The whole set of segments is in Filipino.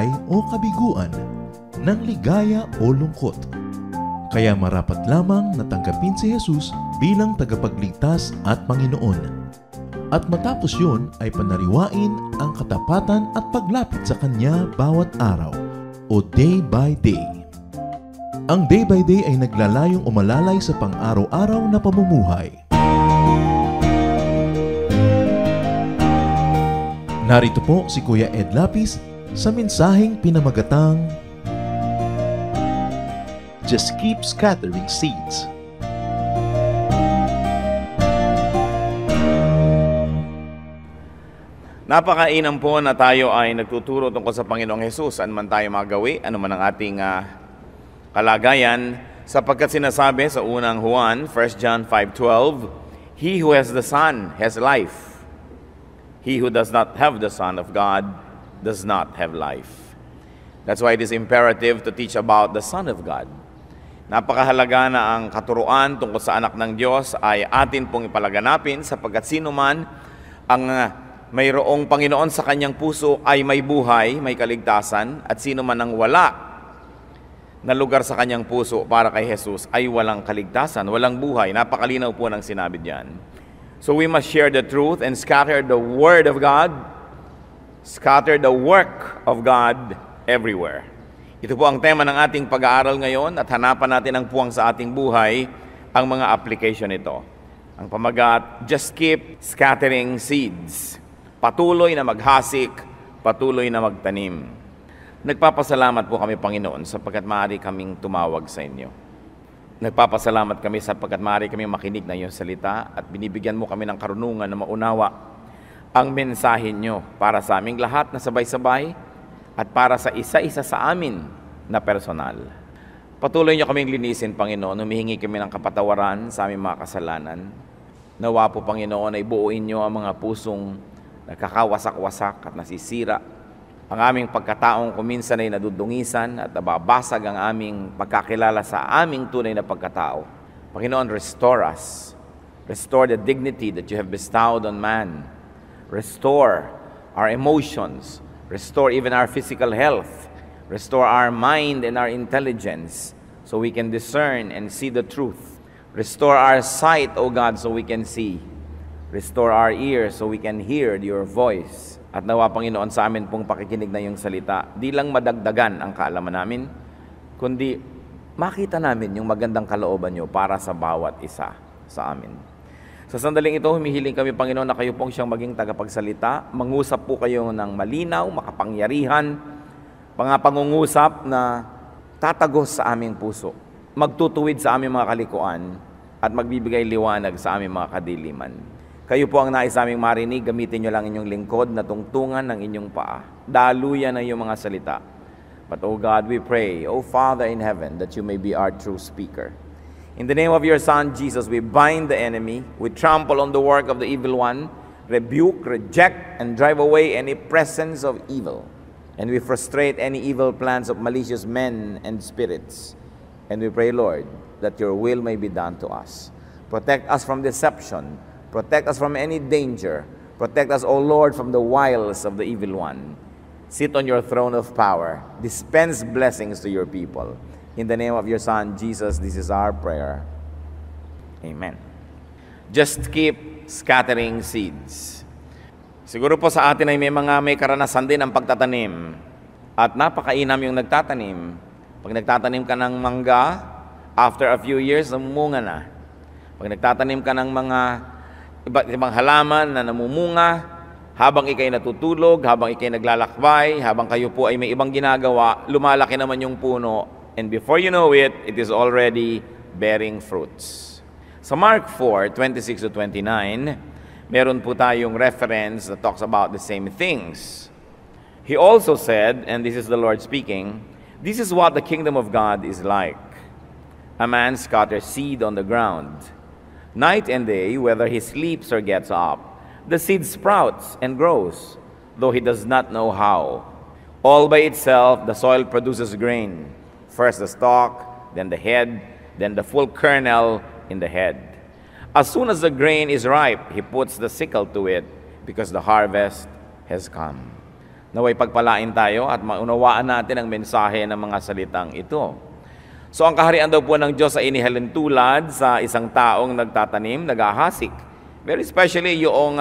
tagumpay o kabiguan, ng ligaya o lungkot. Kaya marapat lamang na tanggapin si Jesus bilang tagapagligtas at Panginoon. At matapos yun ay panariwain ang katapatan at paglapit sa Kanya bawat araw o day by day. Ang day by day ay naglalayong umalalay sa pang-araw-araw na pamumuhay. Narito po si Kuya Ed Lapis sa mensaheng pinamagatang Just keep scattering seeds. Napakainam po na tayo ay nagtuturo tungkol sa Panginoong Hesus, ano man tayo magawi, ano man ang ating kalagayan, sapagkat sinasabi sa unang Juan, 1 John 5:12, He who has the Son has life. He who does not have the Son of God does not have life. That's why it is imperative to teach about the Son of God. Napakahalaga na ang katuruan tungkol sa anak ng Diyos ay atin pong ipalaganapin, sapagkat sino man ang mayroong Panginoon sa kanyang puso ay may buhay, may kaligtasan, at sino man ang wala na lugar sa kanyang puso para kay Jesus ay walang kaligtasan, walang buhay. Napakalinaw po ng sinabi diyan. So we must share the truth and scatter the Word of God, scatter the work of God everywhere. Ito po ang tema ng ating pag-aaral ngayon, at hanapan natin ang puwang sa ating buhay, ang mga application nito. Ang pamagat, just keep scattering seeds. Patuloy na maghasik, patuloy na magtanim. Nagpapasalamat po kami, Panginoon, sapagkat maaari kaming tumawag sa inyo. Nagpapasalamat kami sapagkat maaari kaming makinig na iyong salita at binibigyan mo kami ng karunungan na maunawa ang mensahe nyo para sa aming lahat na sabay-sabay at para sa isa-isa sa amin na personal. Patuloy nyo kaming linisin, Panginoon. Humihingi kami ng kapatawaran sa aming mga kasalanan. Nawa po, Panginoon, ay buuin nyo ang mga pusong nakakawasak-wasak at nasisira. Ang aming pagkataong kuminsan ay nadudungisan at nababasag ang aming pagkakilala sa aming tunay na pagkatao. Panginoon, restore us. Restore the dignity that you have bestowed on man. Restore our emotions. Restore even our physical health. Restore our mind and our intelligence so we can discern and see the truth. Restore our sight, O God, so we can see. Restore our ears so we can hear your voice. At nawa, Panginoon, sa amin pong pakikinig na iyong salita, di lang madagdagan ang kaalaman namin, kundi makita namin yung magandang kalooban niyo para sa bawat isa sa amin. Sa sandaling ito, humihiling kami, Panginoon, na kayo pong siyang maging tagapagsalita. Mangusap po kayo ng malinaw, makapangyarihan, mga pangungusap na tatagos sa aming puso, magtutuwid sa aming mga kalikuan, at magbibigay liwanag sa aming mga kadiliman. Kayo po ang nais aming marinig, gamitin nyo lang inyong lingkod na tungtungan ng inyong paa. Daluyan na iyong mga salita. But, O God, we pray, O Father in heaven, that you may be our true speaker. In the name of your Son, Jesus, we bind the enemy, we trample on the work of the evil one, rebuke, reject, and drive away any presence of evil. And we frustrate any evil plans of malicious men and spirits. And we pray, Lord, that your will may be done to us. Protect us from deception. Protect us from any danger. Protect us, O Lord, from the wiles of the evil one. Sit on your throne of power. Dispense blessings to your people. In the name of your Son, Jesus, this is our prayer. Amen. Just keep scattering seeds. Siguro po sa atin ay may karanasan din ang pagtatanim. At napakainam yung nagtatanim. Pag nagtatanim ka ng mangga, after a few years, namumunga na. Pag nagtatanim ka ng mga iba't ibang halaman na namumunga, habang ikay natutulog, habang ikay naglalakbay, habang kayo po ay may ibang ginagawa, lumalaki naman yung puno, and before you know it, it is already bearing fruits. Sa Mark 4:26-29, meron po tayong reference that talks about the same things. He also said, and this is the Lord speaking, this is what the kingdom of God is like. A man scatters seed on the ground. Night and day, whether he sleeps or gets up, the seed sprouts and grows, though he does not know how. All by itself, the soil produces grain. First the stalk, then the head, then the full kernel in the head. As soon as the grain is ripe, he puts the sickle to it, because the harvest has come. Naway pagpalain tayo at maunawaan natin ang mensahe ng mga salitang ito. So ang kaharian daw po ng Diyos ay inihalin tulad sa isang taong nagtatanim, naghahasik. Very especially yung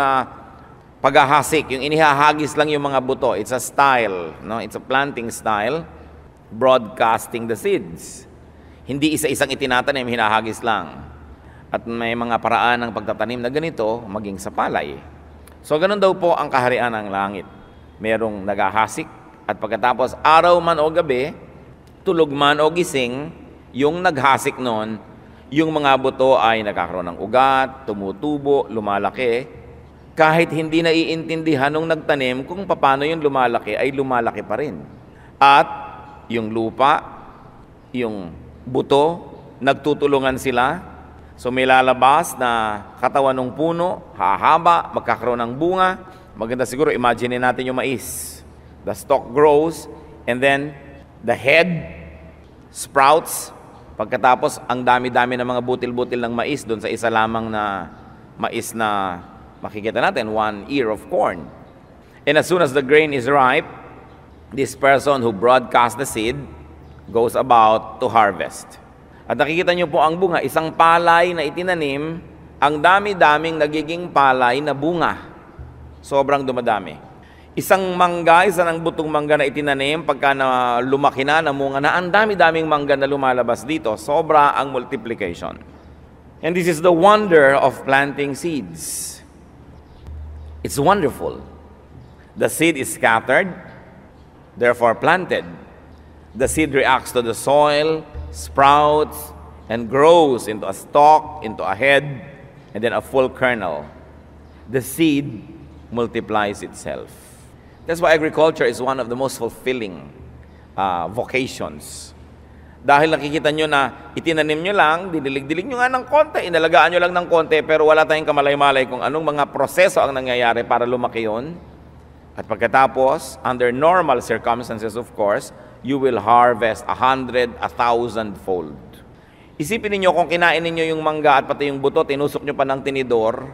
paghahasik, yung inihahagis lang yung mga buto. It's a style, no? It's a planting style, broadcasting the seeds. Hindi isa-isang itinatanim, hinahagis lang. At may mga paraan ng pagtatanim na ganito, maging sa palay. So ganun daw po ang kaharian ng langit. Merong naghahasik at pagkatapos araw man o gabi, tulog man o gising, yung naghasik nun, yung mga buto ay nagkakaroon ng ugat, tumutubo, lumalaki. Kahit hindi naiintindihan nung nagtanim kung paano yung lumalaki, ay lumalaki pa rin. At yung lupa, yung buto, nagtutulungan sila. So may lalabas na katawan ng puno, hahaba, magkakaroon ng bunga. Maganda siguro, imagine natin yung mais. The stalk grows, and then the head sprouts. Pagkatapos, ang dami-dami ng mga butil-butil ng mais doon sa isa lamang na mais na makikita natin, 1 ear of corn. And as soon as the grain is ripe, this person who broadcast the seed goes about to harvest. At nakikita niyo po ang bunga, isang palay na itinanim, ang dami-daming nagiging palay na bunga. Sobrang dumadami. Isang mangga, isa ng butong mangga na itinanim, pagka na lumaki na, namunga na, ang dami-daming mangga na lumalabas dito. Sobra ang multiplication. And this is the wonder of planting seeds. It's wonderful. The seed is scattered, therefore planted. The seed reacts to the soil, sprouts, and grows into a stalk, into a head, and then a full kernel. The seed multiplies itself. That's why agriculture is one of the most fulfilling vocations. Dahil nakikita nyo na itinanim nyo lang, dinilig-dilig nyo nga ng konti, inalagaan nyo lang ng konti, pero wala tayong kamalay-malay kung anong mga proseso ang nangyayari para lumaki yun. At pagkatapos, under normal circumstances of course, you will harvest 100, 1,000-fold. Isipin niyo kung kinain niyo yung mangga at pati yung buto, tinusok nyo pa ng tinidor,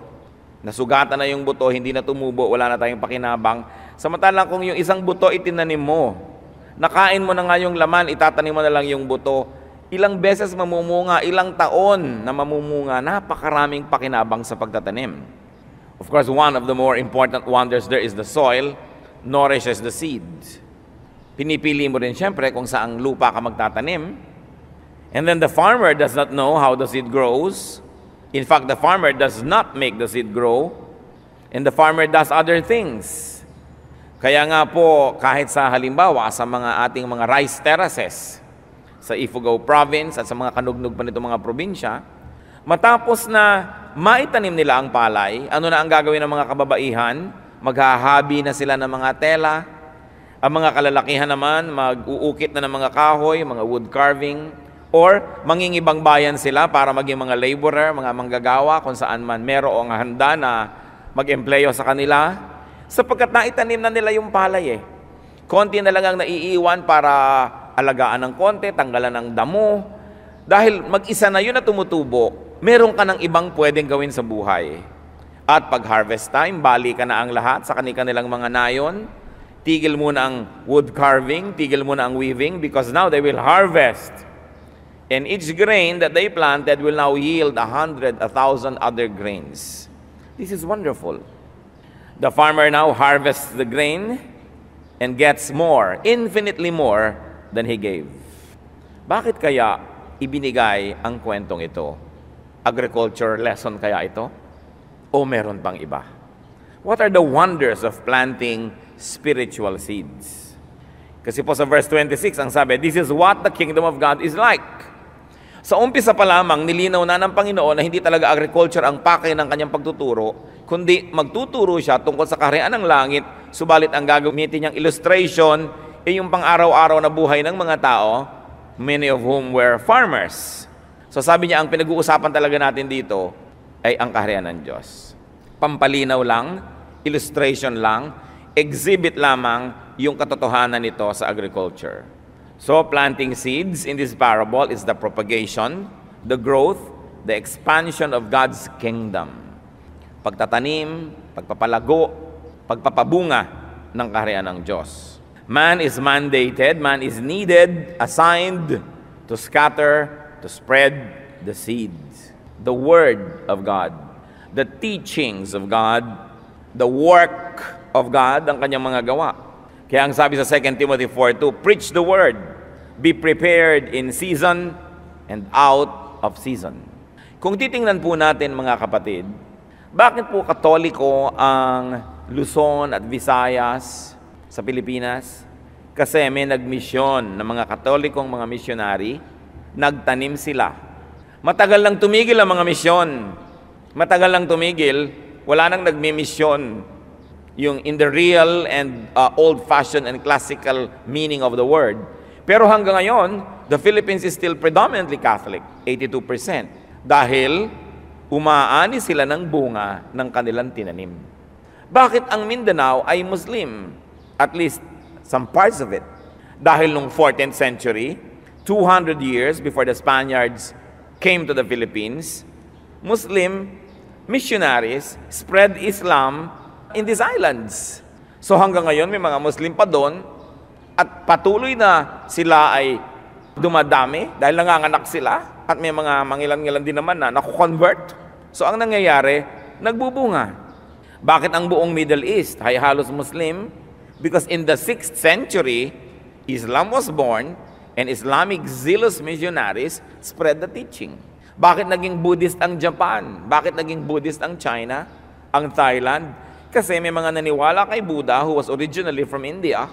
nasugatan na yung buto, hindi na tumubo, wala na tayong pakinabang. Samantalang kung yung isang buto itinanim mo, nakain mo na nga yung laman, itatanim mo na lang yung buto, ilang beses mamumunga, ilang taon na mamumunga, napakaraming pakinabang sa pagtatanim. Of course, one of the more important wonders there is the soil nourishes the seed. Pinipili mo rin siyempre kung saang lupa ka magtatanim. And then the farmer does not know how the seed grows. In fact, the farmer does not make the seed grow, and the farmer does other things. Kaya nga po, kahit sa halimbawa, sa mga ating mga rice terraces, sa Ifugao province at sa mga kanugnog pa nito mga probinsya, matapos na maitanim nila ang palay, ano na ang gagawin ng mga kababaihan? Maghahabi na sila ng mga tela. Ang mga kalalakihan naman, mag-uukit na ng mga kahoy, mga wood carving, or mangingibang bayan sila para maging mga laborer, mga manggagawa, kung saan man merong handa na mag-empleyo sa kanila, sapagkat naitanim na nila yung palay eh. Konti na lang ang naiiwan para alagaan ng konti, tanggalan ng damo. Dahil mag-isa na yun na tumutubo, meron ka ng ibang pwedeng gawin sa buhay. At pag harvest time, bali ka na ang lahat sa kanilang mga nayon. Tigil muna ang wood carving, tigil muna ang weaving, because now they will harvest. And each grain that they planted will now yield 100, 1,000 other grains. This is wonderful. The farmer now harvests the grain and gets more, infinitely more than he gave. Bakit kaya ibinigay ang kwentong ito? Agriculture lesson kaya ito? O meron pang iba? What are the wonders of planting spiritual seeds? Kasi po sa verse 26, ang sabi, this is what the kingdom of God is like. Sa umpisa pa lamang, nilinaw na ng Panginoon na hindi talaga agriculture ang pakay ng kanyang pagtuturo, kundi magtuturo siya tungkol sa kaharian ng langit, subalit ang gagamitin niyang illustration ay yung pang-araw-araw na buhay ng mga tao, many of whom were farmers. So sabi niya, ang pinag-uusapan talaga natin dito ay ang kaharian ng Diyos. Pampalinaw lang, illustration lang, exhibit lamang yung katotohanan nito sa agriculture. So, planting seeds in this parable is the propagation, the growth, the expansion of God's kingdom. Pagtatanim, pagpapalago, pagpapabunga ng kaharian ng Diyos. Man is mandated, man is needed, assigned to scatter, to spread the seeds. The Word of God, the teachings of God, the work of God, ang kanyang mga gawa. Kaya ang sabi sa 2 Timothy 4:2, preach the Word, be prepared in season and out of season. Kung titingnan po natin mga kapatid, bakit po Katoliko ang Luzon at Visayas sa Pilipinas? Kasi may nagmisyon ng mga Katolikong mga misyonary, nagtanim sila. Matagal lang tumigil ang mga misyon. Matagal lang tumigil, wala nang nagmimisyon. Yung in the real and old-fashioned and classical meaning of the word. Pero hanggang ngayon, the Philippines is still predominantly Catholic, 82%. Dahil umaani sila ng bunga ng kanilang tinanim. Bakit ang Mindanao ay Muslim? At least some parts of it. Dahil nung 14th century, 200 years before the Spaniards came to the Philippines, Muslim missionaries spread Islam in these islands. So hanggang ngayon, may mga Muslim pa doon at patuloy na sila ay dumadami dahil nanganganak sila at may mga mangilan-ngilan din naman na naku-convert. So ang nangyayari, nagbubunga. Bakit ang buong Middle East ay halos Muslim? Because in the 6th century, Islam was born and Islamic zealous missionaries spread the teaching. Bakit naging Buddhist ang Japan? Bakit naging Buddhist ang China? Ang Thailand? Kasi may mga naniwala kay Buddha who was originally from India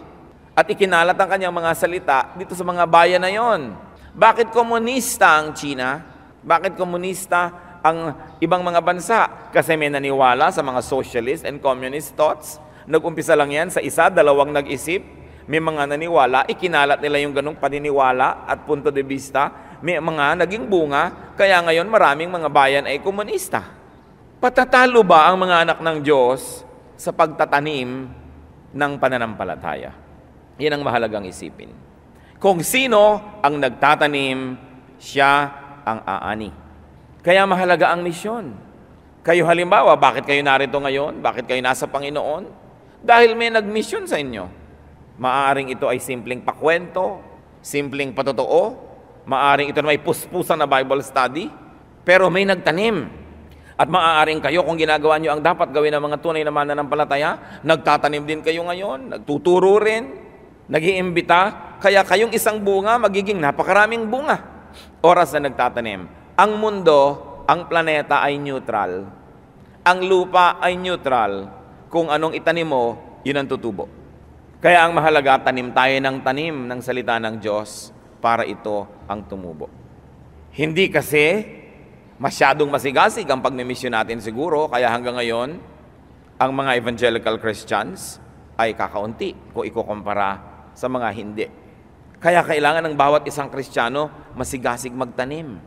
at ikinalat ang kanyang mga salita dito sa mga bayan na yon. Bakit komunista ang China? Bakit komunista ang ibang mga bansa? Kasi may naniwala sa mga socialist and communist thoughts. Nag-umpisa lang yan sa isa, dalawang nag-isip. May mga naniwala, ikinalat nila yung ganong paniniwala at punto de vista. May mga naging bunga, kaya ngayon maraming mga bayan ay komunista. Patatalo ba ang mga anak ng Diyos sa pagtatanim ng pananampalataya? Yan ang mahalagang isipin. Kung sino ang nagtatanim, siya ang aani. Kaya mahalaga ang misyon. Kayo halimbawa, bakit kayo narito ngayon? Bakit kayo nasa Panginoon? Dahil may nagmisyon sa inyo. Maaring ito ay simpleng pakwento, simpleng patotoo, maaring ito na may puspusan na Bible study, pero may nagtanim. At maaaring kayo, kung ginagawa nyo ang dapat gawin ng mga tunay na mananampalataya, nagtatanim din kayo ngayon, nagtuturo rin, nag-iimbita, kaya kayong isang bunga, magiging napakaraming bunga. Oras na nagtatanim. Ang mundo, ang planeta ay neutral. Ang lupa ay neutral. Kung anong itanim mo, yun ang tutubo. Kaya ang mahalaga, tanim tayo ng tanim ng salita ng Diyos para ito ang tumubo. Hindi kasi masyadong masigasig ang pagmimisyon natin siguro, kaya hanggang ngayon, ang mga evangelical Christians ay kakaunti kung ikukumpara sa mga hindi. Kaya kailangan ng bawat isang Kristiyano masigasig magtanim.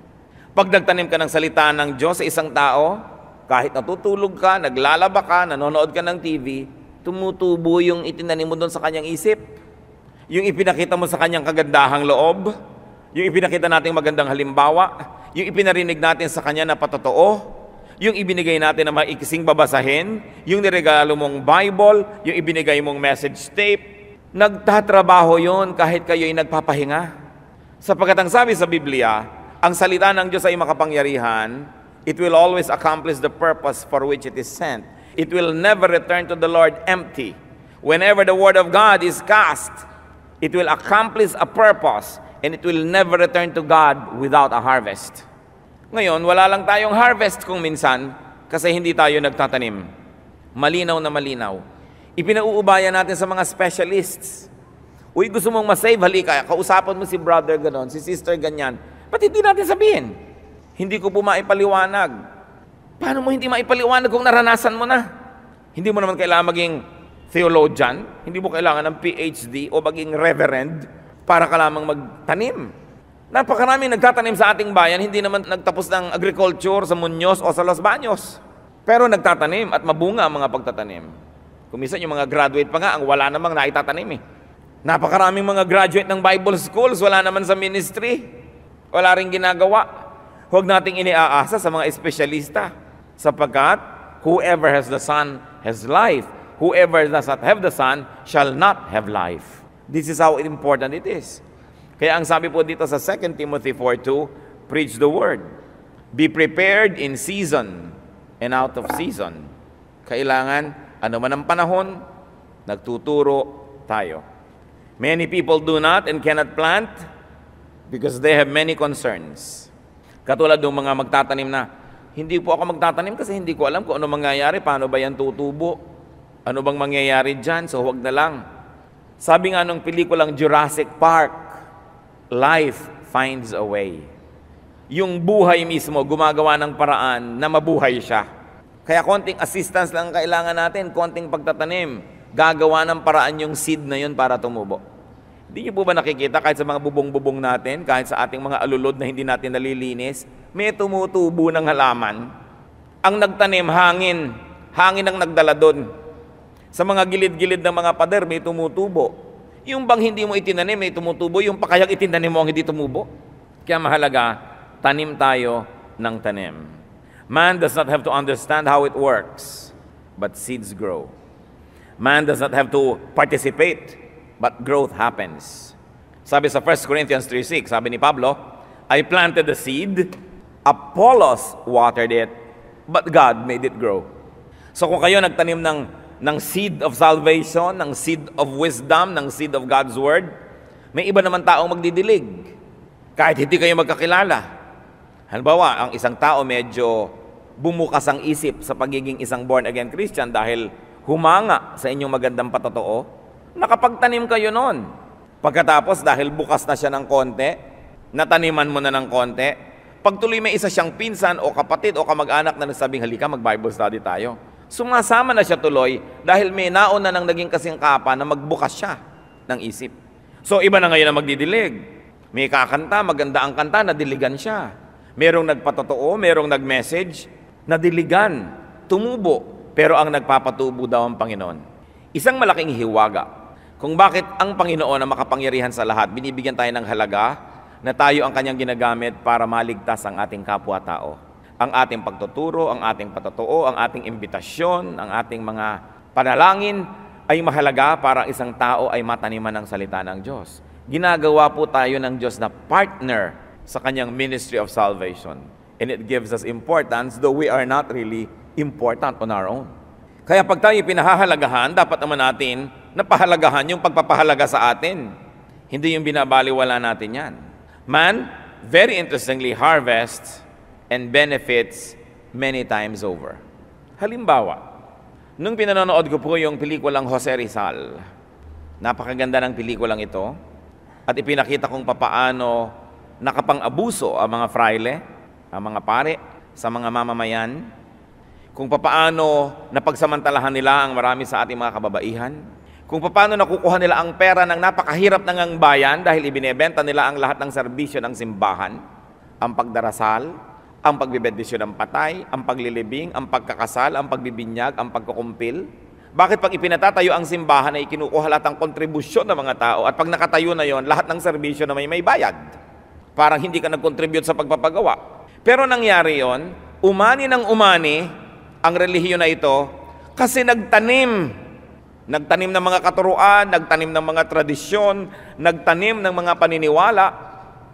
Pag nagtanim ka ng salita ng Diyos sa isang tao, kahit natutulog ka, naglalaba ka, nanonood ka ng TV, tumutubo yung itinanim mo doon sa kanyang isip. Yung ipinakita mo sa kanyang kagandahang loob, yung ipinakita nating magandang halimbawa, yung ipinarinig natin sa kanya na patotoo, yung ibinigay natin na maikising babasahin, yung niregalo mong Bible, yung ibinigay mong message tape, nagtatrabaho yon kahit kayo'y nagpapahinga. Sapagkat ang sabi sa Biblia, ang salita ng Diyos ay makapangyarihan, it will always accomplish the purpose for which it is sent. It will never return to the Lord empty. Whenever the word of God is cast, it will accomplish a purpose and it will never return to God without a harvest. Ngayon, wala lang tayong harvest kung minsan kasi hindi tayo nagtatanim. Malinaw na malinaw. Ipinauubayan natin sa mga specialists. Uy, gusto mong masave, halika, kausapan mo si brother ganon, si sister ganyan. Ba't hindi natin sabihin? Hindi ko po maipaliwanag. Paano mo hindi maipaliwanag kung naranasan mo na? Hindi mo naman kailangan maging theologian, hindi mo kailangan ng PhD o maging reverend para ka lamang magtanim. Napakaraming nagtatanim sa ating bayan, hindi naman nagtapos ng agriculture sa Muñoz o sa Los Baños. Pero nagtatanim at mabunga ang mga pagtatanim. Kumisan yung mga graduate pa nga, ang wala namang naitatanim eh. Napakaraming mga graduate ng Bible schools, wala naman sa ministry. Wala rin ginagawa. Huwag nating iniaasa sa mga espesyalista sapagkat whoever has the Son has life. whoever does not have the Son shall not have life. This is how important it is. Kaya ang sabi po dito sa 2 Timothy 4:2, preach the word. Be prepared in season and out of season. Kailangan, ano man ang panahon, nagtuturo tayo. Many people do not and cannot plant because they have many concerns. Katulad ng mga magtatanim na, hindi po ako magtatanim kasi hindi ko alam kung ano mangyayari, paano ba yan tutubo, ano bang mangyayari dyan, so huwag na lang. Sabi nga nung pelikulang Jurassic Park, life finds a way. Yung buhay mismo, gumagawa ng paraan na mabuhay siya. Kaya konting assistance lang kailangan natin, konting pagtatanim, gagawa ng paraan yung seed na yun para tumubo. Hindi niyo po ba nakikita kahit sa mga bubong-bubong natin, kahit sa ating mga alulod na hindi natin nalilinis, may tumutubo ng halaman. Ang nagtanim, hangin. Hangin ang nagdala doon. Sa mga gilid-gilid ng mga pader, may tumutubo. Yung bang hindi mo itinanim, may tumutubo. Yung pakayang itinanim mo ang hindi tumubo. Kaya mahalaga, tanim tayo ng tanim. Man does not have to understand how it works, but seeds grow. Man does not have to participate, but growth happens. Sabi sa 1 Corinthians 3:6, sabi ni Pablo, I planted the seed, Apollos watered it, but God made it grow. So kung kayo nagtanim ng seed of salvation, ng seed of wisdom, ng seed of God's word, may iba naman taong magdidilig. Kahit hindi kayo magkakilala. Halimbawa, ang isang tao medyo bumukas ang isip sa pagiging isang born-again Christian dahil humanga sa inyong magandang patotoo, nakapagtanim kayo noon. Pagkatapos, dahil bukas na siya ng konti, nataniman mo na ng konti, pagtuloy may isa siyang pinsan o kapatid o kamag-anak na nagsabing, halika, mag-Bible study tayo. Sumasama na siya tuloy dahil may nauna nang naging kasingkapan na magbukas siya ng isip. So, iba na ngayon na magdidilig. May kakanta, maganda ang kanta, nadiligan siya. Merong nagpatotoo, merong nag-message, nadiligan, tumubo, pero ang nagpapatubo daw ang Panginoon. Isang malaking hiwaga kung bakit ang Panginoon na makapangyarihan sa lahat, binibigyan tayo ng halaga na tayo ang kanyang ginagamit para maligtas ang ating kapwa-tao. Ang ating pagtuturo, ang ating patotoo, ang ating imbitasyon, ang ating mga panalangin ay mahalaga para isang tao ay mataniman ng salita ng Diyos. Ginagawa po tayo ng Diyos na partner sa kanyang ministry of salvation. And it gives us importance, though we are not really important on our own. Kaya pag tayo pinahahalagahan, dapat naman natin napahalagahan yung pagpapahalaga sa atin. Hindi yung binabaliwala natin yan. Man, very interestingly, harvests and benefits many times over. Halimbawa, nung pinanonood ko po yung pelikulang Jose Rizal, napakaganda ng pelikulang ito, at ipinakita kong papaano nakapang-abuso ang mga fraile, ang mga pare, sa mga mamamayan, kung papaano napagsamantalahan nila ang marami sa ating mga kababaihan, kung paano nakukuha nila ang pera ng napakahirap ng ang bayan dahil ibinebenta nila ang lahat ng serbisyo ng simbahan, ang pagdarasal, ang pagbibendisyon ng patay, ang paglilibing, ang pagkakasal, ang pagbibinyag, ang pagkukumpil. Bakit pag ipinatatayo ang simbahan ay kinukuha lahat ng kontribusyon ng mga tao at pag nakatayo na yon, lahat ng serbisyo na may bayad? Parang hindi ka nag-contribute sa pagpapagawa. Pero nangyari yon, umani ng umani ang relihiyon na ito kasi nagtanim ng mga katuruan, nagtanim ng mga tradisyon, nagtanim ng mga paniniwala,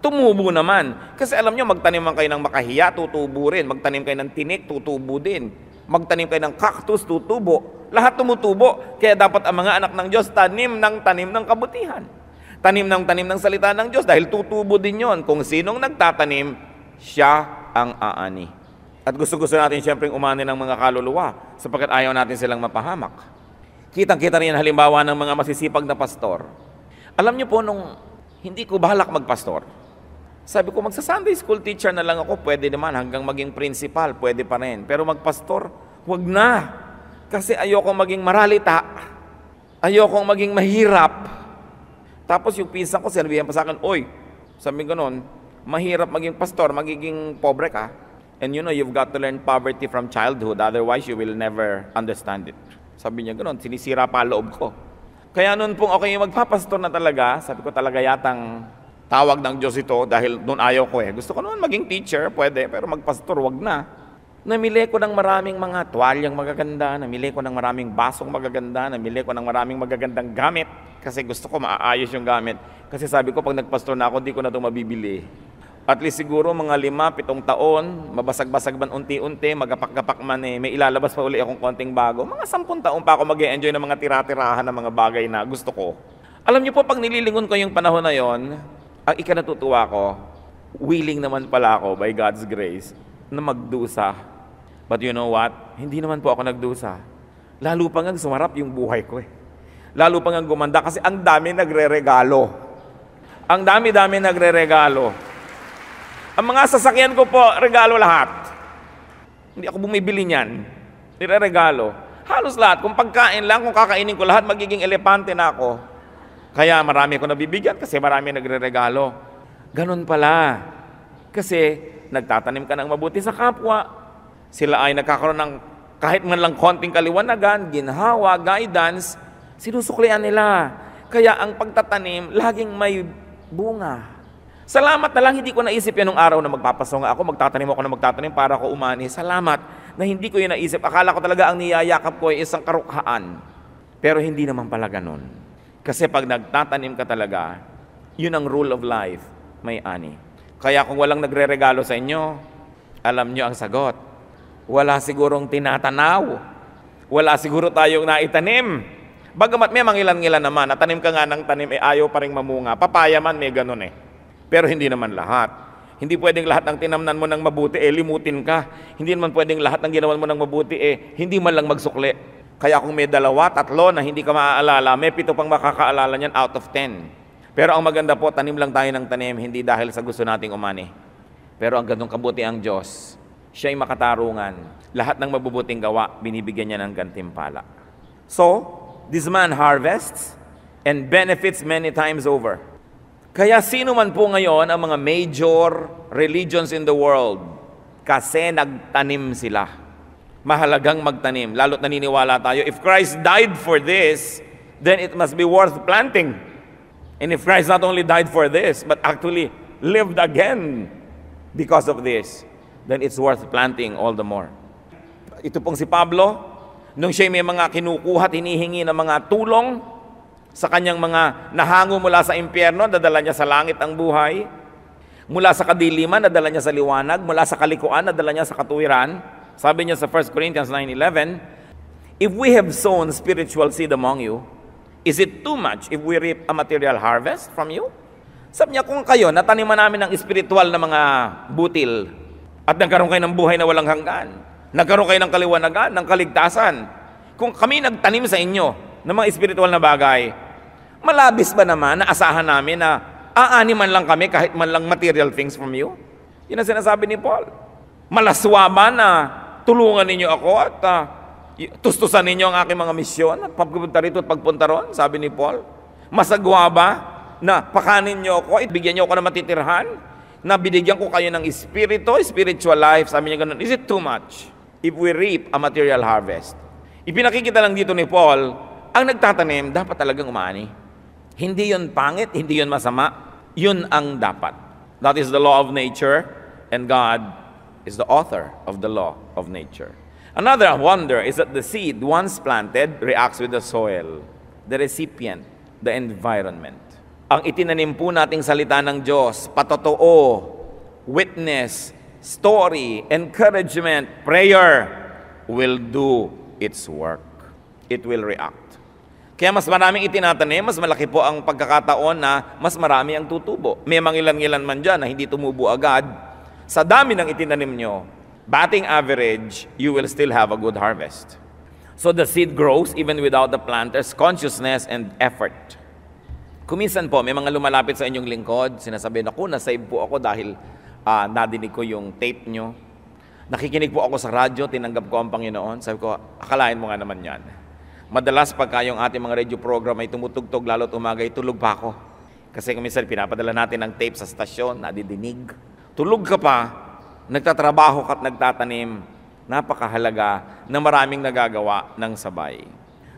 tumubo naman. Kasi alam nyo, magtanim man kayo ng makahiya, tutubo rin. Magtanim kayo ng tinik, tutubo din. Magtanim kayo ng cactus, tutubo. Lahat tumutubo. Kaya dapat ang mga anak ng Diyos tanim ng kabutihan. Tanim ng salita ng Diyos dahil tutubo din yon. Kung sinong nagtatanim, siya ang aani. At gusto-gusto natin siyempre umani ng mga kaluluwa sapagkat ayaw natin silang mapahamak. Kitang-kita rin halimbawa ng mga masisipag na pastor. Alam niyo po, nung hindi ko balak magpastor, sabi ko, magsa-Sunday school teacher na lang ako, pwede naman, hanggang maging principal, pwede pa rin. Pero magpastor, wag na. Kasi ayokong maging maralita. Ayokong maging mahirap. Tapos yung pinsan ko, sinabihan pa sa akin, oy, sabi ko noon, mahirap maging pastor, magiging pobre ka. And you know, you've got to learn poverty from childhood, otherwise you will never understand it. Sabi niya gano'n, sinisira pa loob ko. Kaya noon pong okay, magpapastor na talaga, sabi ko talaga yatang tawag ng Diyos ito dahil noon ayaw ko eh. Gusto ko naman maging teacher, pwede, pero magpastor, wag na. Namili ko ng maraming mga tuwalyang magaganda, namili ko ng maraming basong magaganda, namili ko ng maraming magagandang gamit kasi gusto ko maaayos yung gamit. Kasi sabi ko, pag nagpastor na ako, di ko na ito mabibili. At least siguro mga 5-7 taon, mabasag-basag man unti-unti, magapak-gapak man may ilalabas pa uli akong konting bago. Mga 10 taon pa ako mag-e-enjoy ng mga tira-tirahan ng mga bagay na gusto ko. Alam niyo po, pag nililingon ko yung panahon na yon, ang ikinatutuwa ko, willing naman pala ako by God's grace na magdusa. But you know what? Hindi naman po ako nagdusa. Lalo pa nga sumarap yung buhay ko eh. Lalo pa nga gumanda kasi ang dami nagre-regalo. Ang dami-dami nagre-regalo. Ang mga sasakyan ko po, regalo lahat. Hindi ako bumibili niyan. Nire-regalo. Halos lahat. Kung pagkain lang, kung kakainin ko lahat, magiging elepante na ako. Kaya marami ko nabibigyan kasi marami nagre-regalo. Ganun pala. Kasi nagtatanim ka ng mabuti sa kapwa. Sila ay nagkakaroon ng kahit man lang konting kaliwanagan, ginhawa, guidance, sinusuklian nila. Kaya ang pagtatanim, laging may bunga. Salamat na lang, hindi ko naisip yan nung araw na magpapasonga ako, magtatanim para ko umani. Salamat na hindi ko yun naisip. Akala ko talaga ang niyayakap ko ay isang karukhaan. Pero hindi naman pala ganun. Kasi pag nagtatanim ka talaga, yun ang rule of life, may ani. Kaya kung walang nagre-regalo sa inyo, alam nyo ang sagot. Wala sigurong tinatanaw. Wala siguro tayong naitanim. Bagamat may mangilan-ngilan naman, natanim ka nga ng tanim, ayaw pa rin mamunga. Papaya man, may ganun eh. Pero hindi naman lahat. Hindi pwedeng lahat ng tinamnan mo ng mabuti, limutin ka. Hindi naman pwedeng lahat ng ginawan mo ng mabuti, hindi man lang magsukli. Kaya kung may 2, 3 na hindi ka maaalala, may 7 pang makakaalala niyan out of 10. Pero ang maganda po, tanim lang tayo ng tanim, hindi dahil sa gusto nating umani. Pero ang ganong kabuti ang Diyos. Siya ay makatarungan. Lahat ng mabubuting gawa, binibigyan niya ng gantimpala. So, this man harvests and benefits many times over. Kaya sino man po ngayon ang mga major religions in the world, kasi nagtanim sila. Mahalagang magtanim. Lalo't naniniwala tayo, if Christ died for this, then it must be worth planting. And if Christ not only died for this, but actually lived again because of this, then it's worth planting all the more. Ito pong si Pablo, nung siya may mga kinukuha at hinihingi ng mga tulong sa kanyang mga nahango mula sa impyerno, dadala niya sa langit ang buhay. Mula sa kadiliman, nadala niya sa liwanag. Mula sa kalikuan, nadala niya sa katuwiran. Sabi niya sa 1 Corinthians 9:11, if we have sown spiritual seed among you, is it too much if we reap a material harvest from you? Sabi niya, kung kayo, nataniman namin ng spiritual na mga butil, at nagkaroon kayo ng buhay na walang hanggan, nagkaroon kayo ng kaliwanagan, ng kaligtasan, kung kami nagtanim sa inyo ng mga spiritual na bagay, malabis ba naman na asahan namin na aani man lang kami kahit man lang material things from you? Yun ang sinasabi ni Paul. Malaswa ba na tulungan ninyo ako at tustusan ninyo ang aking mga misyon at pagpunta rito at pagpunta ron? Sabi ni Paul. Masagwa ba na pakanin nyo ako at bigyan nyo ako ng matitirhan? Na binigyan ko kayo ng spiritual life? Sabi niya ganun, is it too much if we reap a material harvest? Ipinakikita lang dito ni Paul, ang nagtatanim dapat talagang umani. Hindi yun pangit, hindi yun masama. Yun ang dapat. That is the law of nature, and God is the author of the law of nature. Another wonder is that the seed, once planted, reacts with the soil, the recipient, the environment. Ang itinanim po nating salita ng Diyos, patotoo, witness, story, encouragement, prayer, will do its work. It will react. Kaya mas maraming itinatanim, mas malaki po ang pagkakataon na mas marami ang tutubo. May mangilan-ngilan man dyan na hindi tumubo agad. Sa dami ng itinanim nyo, batting average, you will still have a good harvest. So the seed grows even without the planter's consciousness and effort. Kuminsan po, may mga lumalapit sa inyong lingkod, sinasabi, naku, nasave po ako dahil nadinig ko yung tape nyo. Nakikinig po ako sa radyo, tinanggap ko ang Panginoon. Sabi ko, akalain mo nga naman yan. Madalas pagka yung ating mga radio program ay tumutugtog, lalo't umagay, tulog pa ako. Kasi kuminsan pinapadala natin ng tape sa stasyon, nadidinig. Tulog ka pa, nagtatrabaho ka at nagtatanim, napakahalaga na maraming nagagawa ng sabay.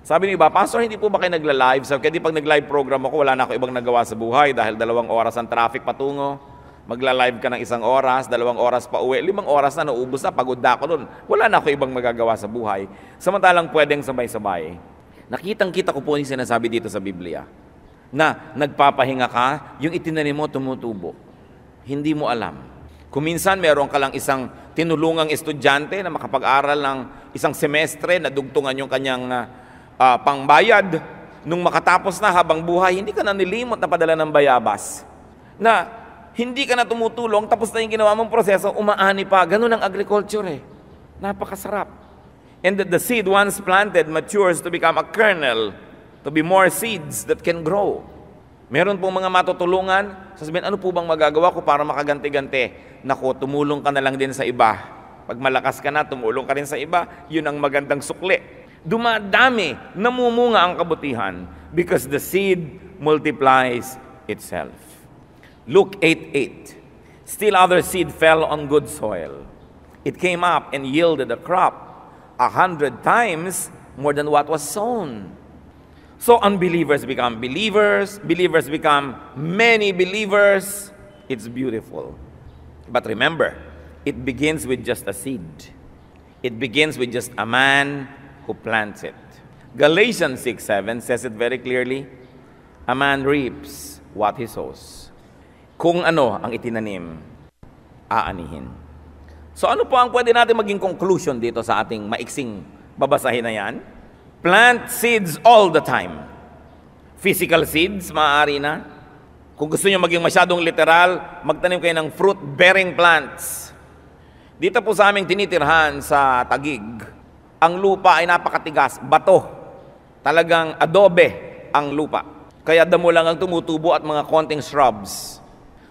Sabi niyo ba, Pastor, hindi po ba kayo nagla-live? Sabi, kaya di pag nag-live program ako, wala na ako ibang nagawa sa buhay dahil 2 oras ang traffic patungo, Magla-live ka ng 1 oras, 2 oras pa uwi, 5 oras na naubos na, pagod na ako doon. Wala na ako ibang magagawa sa buhay. Samantalang pwedeng sabay-sabay. Nakitang-kita ko po yung sinasabi dito sa Biblia na nagpapahinga ka, yung itinanim mo tumutubo. Hindi mo alam. Kung minsan meron ka lang isang tinulungang estudyante na makapag-aral ng 1 semestre, na dugtungan yung kanyang pangbayad, nung makatapos na habang buhay, hindi ka na nilimot na padala ng bayabas. Na hindi ka na tumutulong, tapos na yung ginawa mong proseso, umaani pa. Ganun ang agriculture eh. Napakasarap. And that the seed once planted matures to become a kernel, to be more seeds that can grow. Meron pong mga matutulungan, sasabihin, ano po bang magagawa ko para makaganti-ganti? Naku, tumulong ka na lang din sa iba. Pag malakas ka na, tumulong ka rin sa iba, yun ang magandang sukli. Dumadami, namumunga ang kabutihan because the seed multiplies itself. Luke 8:8. Still other seed fell on good soil. It came up and yielded a crop 100 times more than what was sown. So unbelievers become believers, believers become many believers. It's beautiful. But remember, it begins with just a seed. It begins with just a man who plants it. Galatians 6:7 says it very clearly, a man reaps what he sows. Kung ano ang itinanim, aanihin. So ano po ang pwede natin maging conclusion dito sa ating maiksing babasahin na yan? Plant seeds all the time. Physical seeds, maaari na. Kung gusto nyo maging masyadong literal, magtanim kayo ng fruit-bearing plants. Dito po sa aming tinitirhan sa Taguig, ang lupa ay napakatigas, bato. Talagang adobe ang lupa. Kaya damo lang ang tumutubo at mga konting shrubs.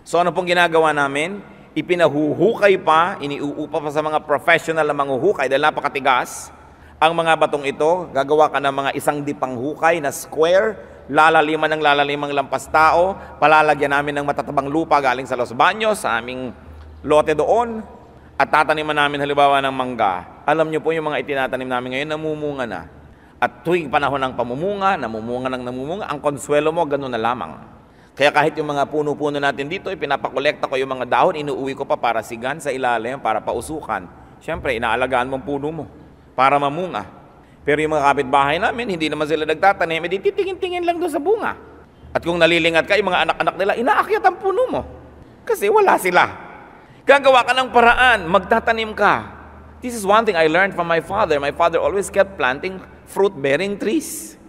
So ano pong ginagawa namin? Ipinahuhukay pa, iniuupa pa sa mga professional na manghuhukay dahil napakatigas. Ang mga batong ito, gagawa ka ng mga 1 dipang hukay na square, lalaliman ng lalalimang lampas tao, palalagyan namin ng matatabang lupa galing sa Los Baños, sa aming lote doon, at tataniman namin halimbawa ng mangga. Alam niyo po yung mga itinatanim namin ngayon, namumunga na. At tuwing panahon ng pamumunga, namumunga, ang konsuelo mo, ganun na lamang. Kaya kahit yung mga puno-puno natin dito, ipinapakolekta ko yung mga dahon, inuuwi ko pa para sigan sa ilalim, para pausukan. Siyempre, inaalagaan mong puno mo para mamunga. Pero yung mga kapitbahay namin, hindi naman sila nagtatanim, edi titingin-tingin lang doon sa bunga. At kung nalilingat ka, yung mga anak-anak nila, inaakyat ang puno mo. Kasi wala sila. Gagawa ka ng paraan, magtatanim ka. This is one thing I learned from my father. My father always kept planting fruit-bearing trees.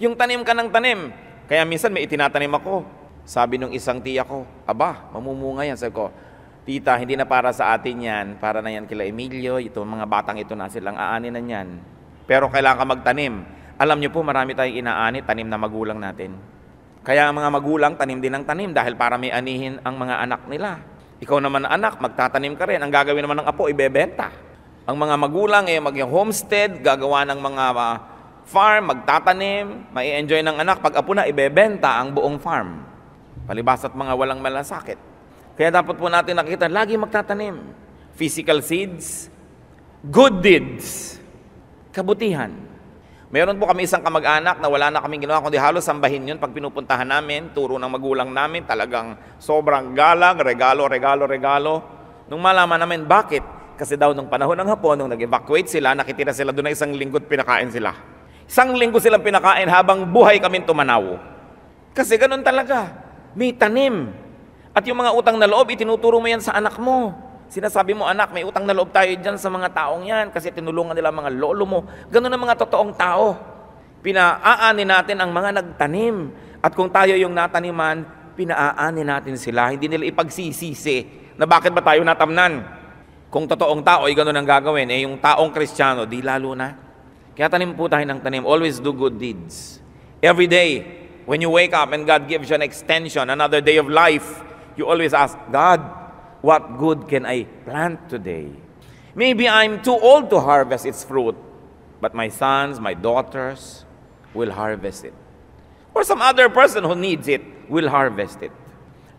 Yung tanim ka ng tanim. Kaya minsan may itinatanim ako. Sabi nung isang tiya ko, aba, mamumunga yan. Sabi ko, tita, hindi na para sa atin yan. Para na yan kila Emilio, ito, mga batang ito na silang aanin na yan. Pero kailangan ka magtanim. Alam niyo po, marami tayong inaani, tanim na magulang natin. Kaya ang mga magulang, tanim din ng tanim dahil para may anihin ang mga anak nila. Ikaw naman anak, magtatanim ka rin. Ang gagawin naman ng apo, ibebenta. Ang mga magulang, mag-homestead, gagawa ng mga farm, magtatanim, mai-enjoy ng anak. Pag apo na, ibebenta ang buong farm. Palibas at mga walang malasakit. Kaya dapat po natin nakita, lagi magtatanim. Physical seeds, good deeds, kabutihan. Meron po kami isang kamag-anak na wala na kaming ginawa, kundi halos sambahin yun pag pinupuntahan namin, turo ng magulang namin, talagang sobrang galang, regalo. Nung malaman namin, bakit? Kasi daw nung panahon ng Hapon, nung nag-evacuate sila, nakitira sila doon na 1 linggo at pinakain sila. 1 linggo silang pinakain habang buhay kami tumanaw. Kasi ganun talaga. May tanim. At yung mga utang na loob, itinuturo mo yan sa anak mo. Sinasabi mo, anak, may utang na loob tayo dyan sa mga taong yan kasi tinulungan nila mga lolo mo. Ganun ang mga totoong tao. Pinaaani natin ang mga nagtanim. At kung tayo yung nataniman, pinaaani natin sila. Hindi nila ipagsisisi na bakit ba tayo natamnan. Kung totoong tao ay ganun ang gagawin, yung taong Kristiyano, di lalo na. Kaya tanim po tayo ng tanim. Always do good deeds. Every day, when you wake up and God gives you an extension, another day of life, you always ask, God, what good can I plant today? Maybe I'm too old to harvest its fruit, but my sons, my daughters will harvest it. Or some other person who needs it will harvest it.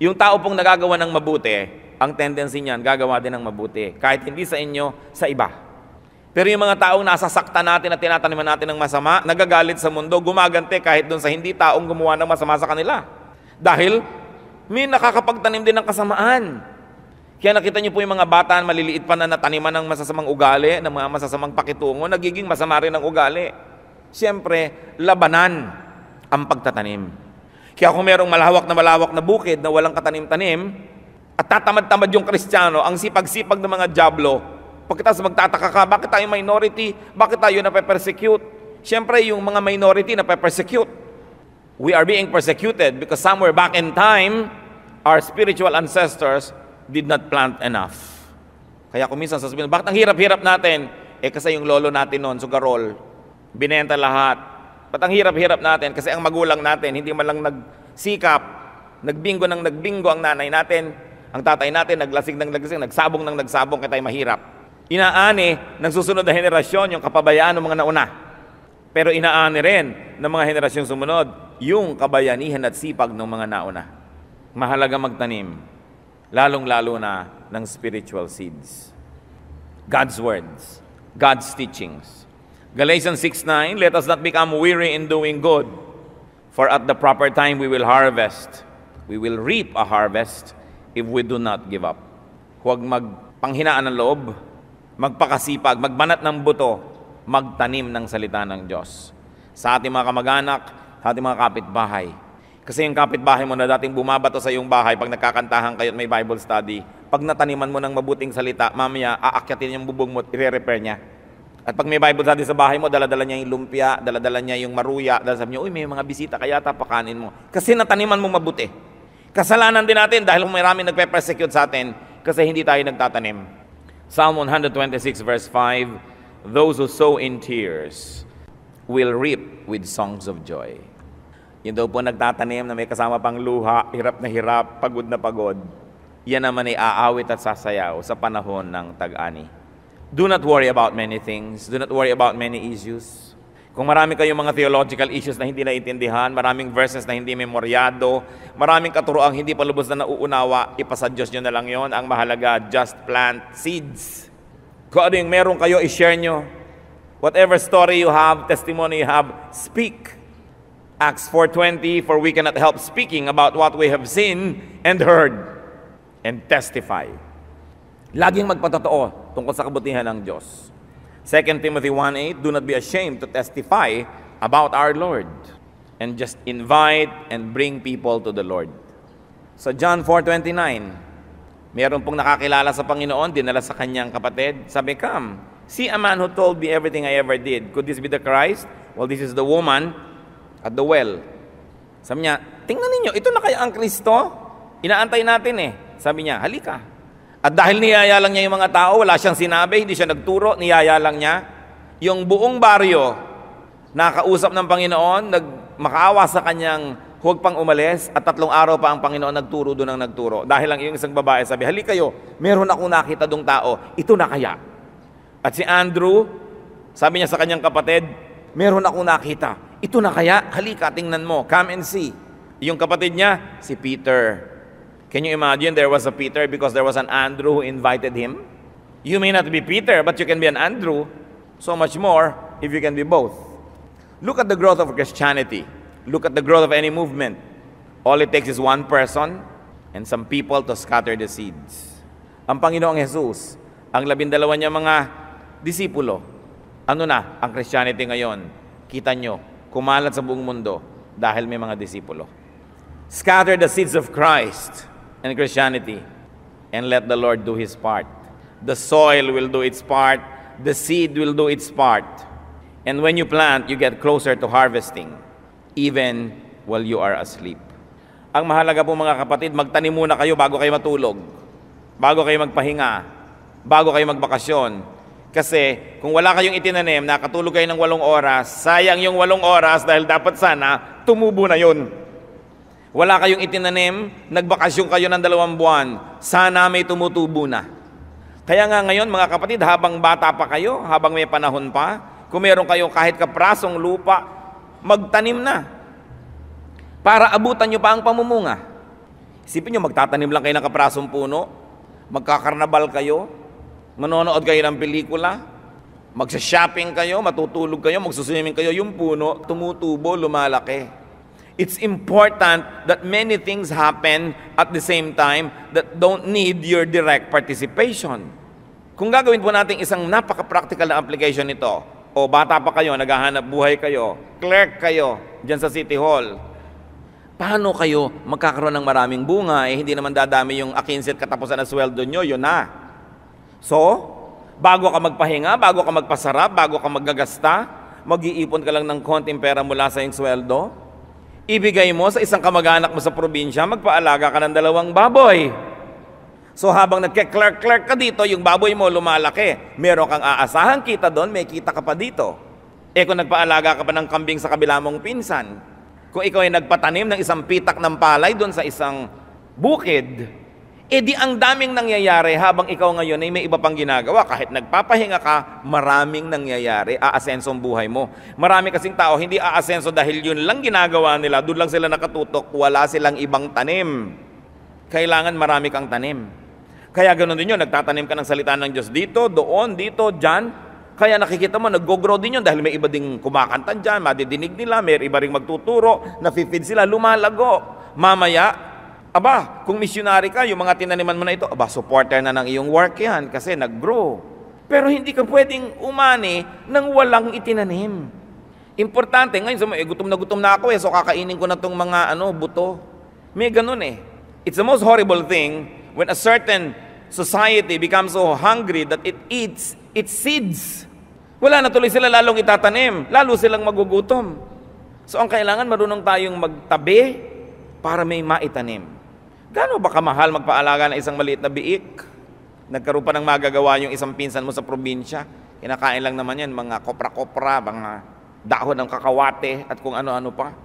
Yung tao pong nagagawa ng mabuti, ang tendency niyan, gagawa din ng mabuti. Kahit hindi sa inyo, sa iba. Pero yung mga taong nasasakta natin at tinataniman natin ng masama, nagagalit sa mundo, gumagante kahit doon sa hindi taong gumawa ng masama sa kanila. Dahil May nakakapagtanim din ng kasamaan. Kaya nakita niyo po yung mga bata, maliliit pa na nataniman ng masasamang ugali, ng mga masasamang pakitungo, nagiging masama rin ang ugali. Siyempre, labanan ang pagtatanim. Kaya kung merong malawak na bukid na walang katanim-tanim, at tatamad-tamad yung Kristiyano, ang sipag-sipag ng mga dyablo, pagkatapos magtataka ka, bakit tayo minority? Bakit tayo nape-persecute? Siyempre, yung mga minority nape-persecute. We are being persecuted because somewhere back in time, our spiritual ancestors did not plant enough. Kaya kung minsan sasabihin, bakit ang hirap-hirap natin? Kasi yung lolo natin noon, sugarol, binenta lahat. Ba't ang hirap-hirap natin? Kasi ang magulang natin, hindi man lang nagsikap, nagbingo ang nanay natin, ang tatay natin, naglasing, nagsabong, kaya tayo mahirap. Inaani ng susunod na henerasyon yung kapabayaan ng mga nauna. Pero inaani rin ng mga henerasyong sumunod yung kabayanihan at sipag ng mga nauna. Mahalaga magtanim, lalong-lalo na ng spiritual seeds. God's words, God's teachings. Galatians 6:9, let us not become weary in doing good, for at the proper time we will harvest. We will reap a harvest if we do not give up. Huwag magpanghinaan ng loob, magpakasipag, magbanat ng buto, magtanim ng salita ng Diyos. Sa ating mga kamag-anak, sa ating mga kapitbahay. Kasi yung kapitbahay mo na dating bumabato sa iyong bahay, pag nagkakantahan kayo at may Bible study, pag nataniman mo ng mabuting salita, mamaya aakyatin yung bubong mo at i-repair niya. At pag may Bible study sa bahay mo, dala-dala niya yung lumpia, dala-dala niya yung maruya, dala sabi niya, uy, may mga bisita, kaya tapakanin mo. Kasi nataniman mo mabuti. Kasalanan din natin dahil marami nagpe-persecute sa atin kasi hindi tayo nagtatanim. Psalm 126 verse 5, those who sow in tears will reap with songs of joy. Yun daw po nagtatanim na may kasama pang luha, hirap na hirap, pagod na pagod. Yan naman ay aawit at sasayaw sa panahon ng tag-ani. Do not worry about many things. Do not worry about many issues. Kung marami kayong mga theological issues na hindi naiintindihan, maraming verses na hindi memoryado, maraming katuroang hindi pa lubos na nauunawa, ipasa Diyos nyo na lang yon. Ang mahalaga, just plant seeds. Kung ano yung meron kayo, i-share nyo. Whatever story you have, testimony you have, speak. Acts 4:20, for we cannot help speaking about what we have seen and heard and testify. Laging magpatotoo tungkol sa kabutihan ng Diyos. 2 Timothy 1:8, do not be ashamed to testify about our Lord and just invite and bring people to the Lord. Sa John 4:29, meron pong nakakilala sa Panginoon, dinala sa kanyang kapatid, sabi, come, see a man who told me everything I ever did. Could this be the Christ? Well, this is the woman at the well. Sabi niya, tingnan ninyo, ito na kaya ang Kristo? Inaantay natin eh. Sabi niya, halika. At dahil niyaya lang niya yung mga tao, wala siyang sinabi, hindi siya nagturo, niyaya lang niya. Yung buong baryo, nakausap ng Panginoon, makaawa sa kanyang huwag pang umalis, at 3 araw pa ang Panginoon nagturo doon ang nagturo. Dahil lang yung isang babae sabi, halika kayo, meron akong nakita dong tao, ito na kaya. At si Andrew, sabi niya sa kanyang kapatid, meron akong nakita, ito na kaya, halika, tingnan mo, come and see. Yung kapatid niya, si Peter. Can you imagine there was a Peter because there was an Andrew who invited him? You may not be Peter, but you can be an Andrew. So much more if you can be both. Look at the growth of Christianity. Look at the growth of any movement. All it takes is one person and some people to scatter the seeds. Ang Panginoong Jesus, ang 12 niya mga disipulo, ano na ang Christianity ngayon? Kita nyo, kumalat sa buong mundo dahil may mga disipulo. Scatter the seeds of Christ and Christianity and let the Lord do His part. The soil will do its part. The seed will do its part. And when you plant, you get closer to harvesting, even while you are asleep. Ang mahalaga po mga kapatid, magtanim muna kayo bago kayo matulog, bago kayo magpahinga, bago kayo magbakasyon. Kasi kung wala kayong itinanim, nakatulog kayo ng 8 oras, sayang yung 8 oras dahil dapat sana tumubo na yun. Wala kayong itinanim, nagbakasyon kayo ng 2 buwan, sana may tumutubo na. Kaya nga ngayon mga kapatid, habang bata pa kayo, habang may panahon pa, kung meron kayo kahit kaprasong lupa, magtanim na. Para abutan nyo pa ang pamumunga. Isipin nyo, magtatanim lang kayo ng kaprasong puno, magkakarnabal kayo, manonood kayo ng pelikula, magsha-shopping kayo, matutulog kayo, magsuswimming kayo, yung puno, tumutubo, lumalaki. It's important that many things happen at the same time that don't need your direct participation. Kung gagawin po natin isang napaka-practical na application nito, o bata pa kayo, naghahanap buhay kayo, clerk kayo dyan sa City Hall, paano kayo magkakaroon ng maraming bunga? Hindi naman dadami yung 15 katapusan na sweldo nyo, yun na. So, bago ka magpahinga, bago ka magpasarap, bago ka maggagasta, mag-iipon ka lang ng konting pera mula sa iyong sweldo, ibigay mo sa isang kamag-anak mo sa probinsya, magpaalaga ka ng 2 baboy. So habang nagke-clerk ka dito, yung baboy mo lumalaki. Meron kang aasahan kita doon, may kita ka pa dito. Kung nagpaalaga ka pa ng kambing sa kabila mong pinsan, kung ikaw ay nagpatanim ng isang pitak ng palay doon sa isang bukid, di ang daming nangyayari habang ikaw ngayon ay may iba pang ginagawa. Kahit nagpapahinga ka, maraming nangyayari, aasenso ang buhay mo. Marami kasing tao, hindi aasenso dahil yun lang ginagawa nila, doon lang sila nakatutok, wala silang ibang tanim. Kailangan marami kang tanim. Kaya ganoon din yun, nagtatanim ka ng salita ng Diyos dito, doon, dito, dyan. Kaya nakikita mo, nag-grow din yun dahil may iba ding kumakanta dyan, madidinig nila, may iba ring magtuturo, nafe-feed sila, lumalago. Mamaya, kung missionary ka, yung mga tinaniman mo na ito, supporter na ng iyong work yan kasi nag-grow. Pero hindi ka pwedeng umani nang walang itinanim. Importante, ngayon, gutom na ako so kakainin ko na itong mga buto. May ganun It's the most horrible thing when a certain society becomes so hungry that it eats its seeds. Wala na tuloy sila lalong itatanim, lalo silang magugutom. So ang kailangan, marunong tayong magtabi para may maitanim. Gaano ba kamahal magpaalaga ng isang maliit na biik? Nagkaroon pa ng magagawa yung isang pinsan mo sa probinsya. Kinakain lang naman yan, mga kopra-kopra, mga dahon ng kakawate at kung ano-ano pa.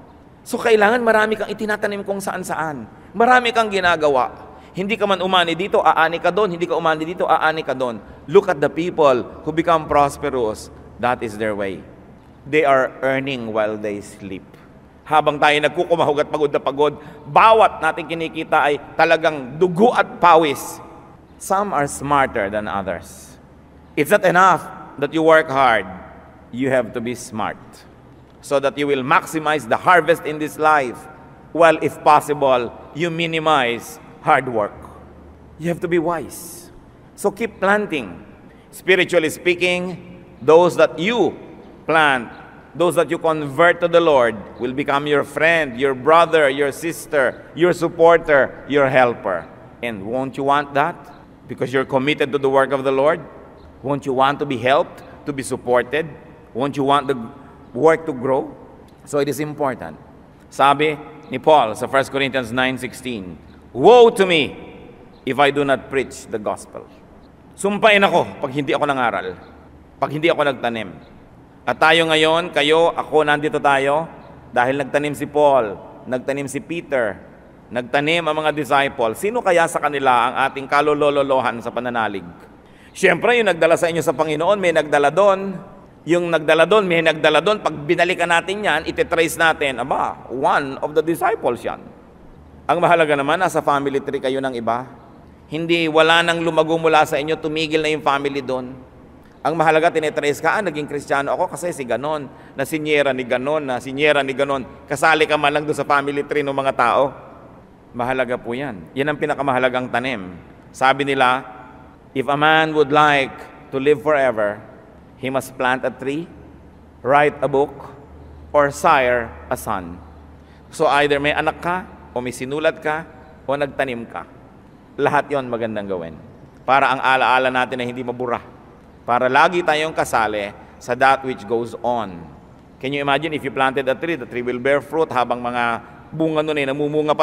So kailangan marami kang itinatanim kung saan-saan. Marami kang ginagawa. Hindi ka man umani dito, aani ka doon. Hindi ka umani dito, aani ka doon. Look at the people who become prosperous. That is their way. They are earning while they sleep. Habang tayo nagkukumahog at pagod na pagod, bawat nating kinikita ay talagang dugo at pawis. Some are smarter than others. It's not enough that you work hard. You have to be smart so that you will maximize the harvest in this life, while if possible, you minimize hard work. You have to be wise. So keep planting. Spiritually speaking, those that you plant, those that you convert to the Lord will become your friend, your brother, your sister, your supporter, your helper. And won't you want that? Because you're committed to the work of the Lord? Won't you want to be helped, to be supported? Won't you want the work to grow? So it is important. Sabi ni Paul sa 1 Corinthians 9:16, "Woe to me if I do not preach the gospel." Sumpain ako pag hindi ako nangaral, pag hindi ako nagtanim. At tayo ngayon, kayo, ako, nandito tayo dahil nagtanim si Paul, nagtanim si Peter, nagtanim ang mga disciples. Sino kaya sa kanila ang ating kalololohan sa pananalig? Siyempre, yung nagdala sa inyo sa Panginoon, may nagdala doon. Yung nagdala doon, may nagdala doon. Pag binalikan natin yan, ititrace natin, one of the disciples yan. Ang mahalaga naman, nasa family tree kayo ng iba. Hindi, wala nang lumago mula sa inyo, tumigil na yung family doon. Ang mahalaga, tinitrace ka, naging Kristiyano ako kasi si ganon, na sinyera ni ganon, na sinyera ni ganon. Kasali ka man lang doon sa family tree ng mga tao. Mahalaga po yan. Yan ang pinakamahalagang tanim. Sabi nila, if a man would like to live forever, he must plant a tree, write a book, or sire a son. So either may anak ka, o may sinulat ka, o nagtanim ka. Lahat yon magandang gawin. Para ang alaala natin na hindi mabura. Para lagi tayong kasali sa that which goes on. Can you imagine if you planted a tree, the tree will bear fruit habang mga bunga nun namumunga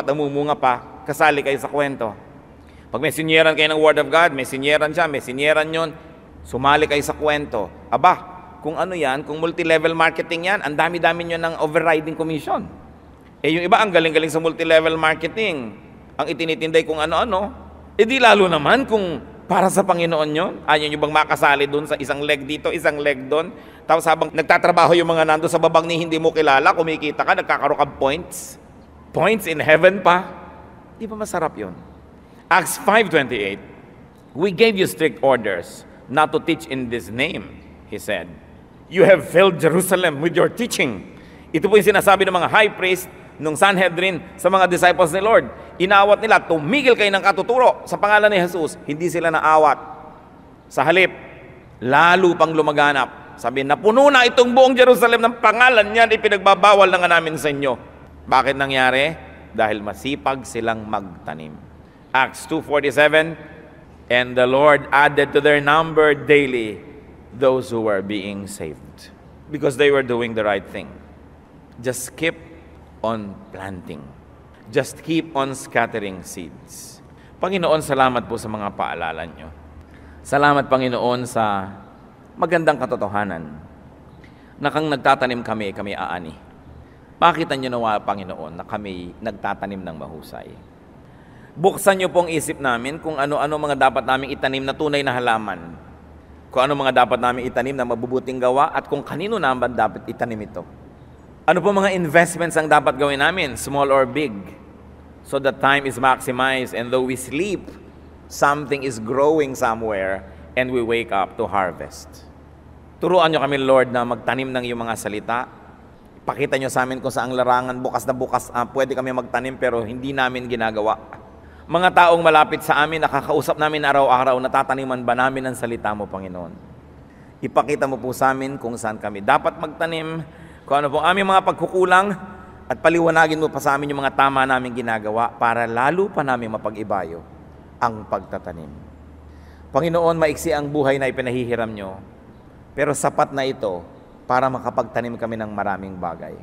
pa, kasali kayo sa kwento. Pag may sinyeran kayo ng Word of God, may sinyeran siya, may sinyeran yun, sumali kayo sa kwento. Kung ano yan, kung multi-level marketing yan, ang dami-dami nyo ng overriding commission. Yung iba, ang galing-galing sa multi-level marketing, ang itinitinday kung ano-ano, di lalo naman kung para sa Panginoon yun. Ayaw nyo bang makasali dun sa isang leg dito, isang leg dun? Tapos habang nagtatrabaho yung mga nando sa babang ni hindi mo kilala, kumikita ka, nagkakaroon ka points. Points in heaven pa. Di ba masarap yun? Acts 5:28, "We gave you strict orders not to teach in this name," he said. "You have filled Jerusalem with your teaching." Ito po yung sinasabi ng mga high priest nung Sanhedrin sa mga disciples ni Lord. Inawat nila, tumigil kayo ng katuturo sa pangalan ni Jesus. Hindi sila naawat. Sa halip, lalo pang lumaganap. Sabi, napuno na itong buong Jerusalem ng pangalan niyan, ipinagbabawal na nga namin sa inyo. Bakit nangyari? Dahil masipag silang magtanim. Acts 2:47, and the Lord added to their number daily those who were being saved. Because they were doing the right thing. Just keep on planting. Just keep on scattering seeds. Panginoon, salamat po sa mga paalala nyo. Salamat, Panginoon, sa magandang katotohanan na kang nagtatanim kami aani. Pakita nyo nawa, Panginoon, na kami nagtatanim ng mahusay. Buksan nyo pong isip namin kung ano-ano mga dapat naming itanim na tunay na halaman. Kung ano mga dapat naming itanim na mabubuting gawa at kung kanino naman dapat itanim ito. Ano po mga investments ang dapat gawin namin, small or big, so that time is maximized and though we sleep, something is growing somewhere and we wake up to harvest. Turuan nyo kami, Lord, na magtanim ng iyong mga salita. Pakita nyo sa amin kung saang larangan, bukas na bukas, pwede kami magtanim pero hindi namin ginagawa. Mga taong malapit sa amin, nakakausap namin araw-araw, natataniman ba namin ang salita mo, Panginoon? Ipakita mo po sa amin kung saan kami dapat magtanim, kung ano po aming mga pagkukulang, at paliwanagin mo pa sa amin yung mga tama namin ginagawa para lalo pa namin mapag-ibayo ang pagtatanim. Panginoon, maiksi ang buhay na ipinahihiram nyo, pero sapat na ito para makapagtanim kami ng maraming bagay.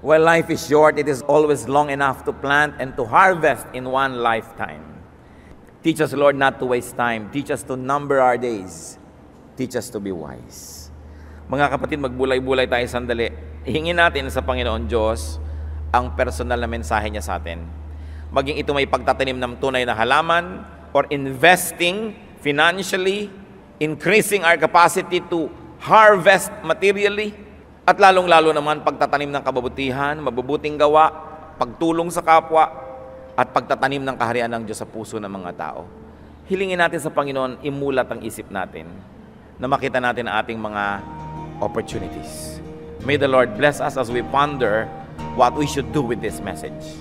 While life is short, it is always long enough to plant and to harvest in one lifetime. Teach us, Lord, not to waste time. Teach us to number our days. Teach us to be wise. Mga kapatid, magbulay-bulay tayo sandali. Hingin natin sa Panginoon Diyos ang personal na mensahe niya sa atin. Maging ito may pagtatanim ng tunay na halaman or investing financially, increasing our capacity to harvest materially, at lalong-lalo naman pagtatanim ng kababutihan, mabubuting gawa, pagtulong sa kapwa, at pagtatanim ng kaharian ng Diyos sa puso ng mga tao. Hilingin natin sa Panginoon, imulat ang isip natin na makita natin ang ating mga opportunities. May the Lord bless us as we ponder what we should do with this message.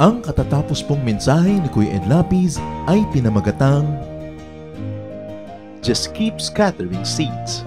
Ang katatapos pong mensahe ni Kuya Ed Lapis ay pinamagatang Just keep scattering seeds.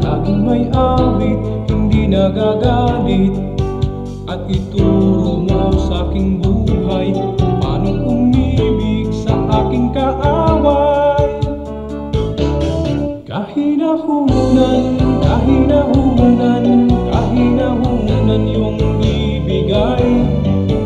Laging may awit, hindi nagagalit, at ituro mo sa aking buhay paano umibig sa aking kaaway. Kahinahunan, kahinahunan, kahinahunan yung ibigay.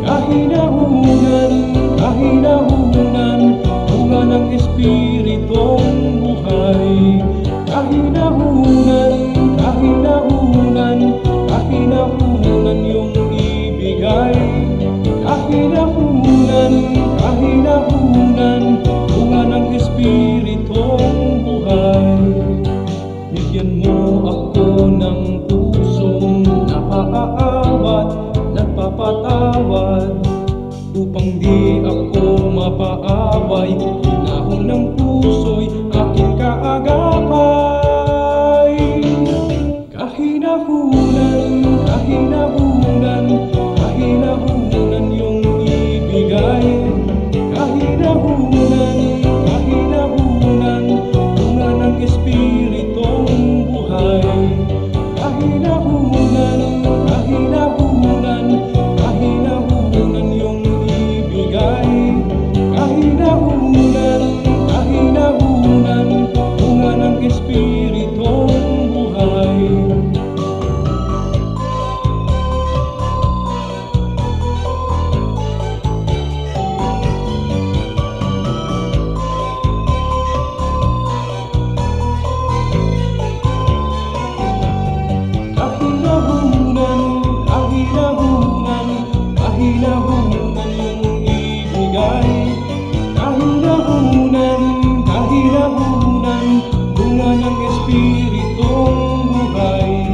Kahinahunan, kahinahunan, bunga ng Espiritong buhay. Kahinahunan, kahinahunan, kahinahunan yung ibigay. Kahinahunan, kahinahunan, bunga ng Espiritong buhay. Bigyan mo ako ng pusong napaaawat, nagpapatawad, upang di ako mapaaway. Hinahon ng puso'y aking kaagapay. Kahinahunan, kahinahunan, kahinahunan yung ibigay. Kahinahunan, kahinahunan, bunga ng Espiritong buhay. Kahinahunan, kahinahunan, kahinahunan yung ibigay. Kahinahunan, ng Espiritong buhay.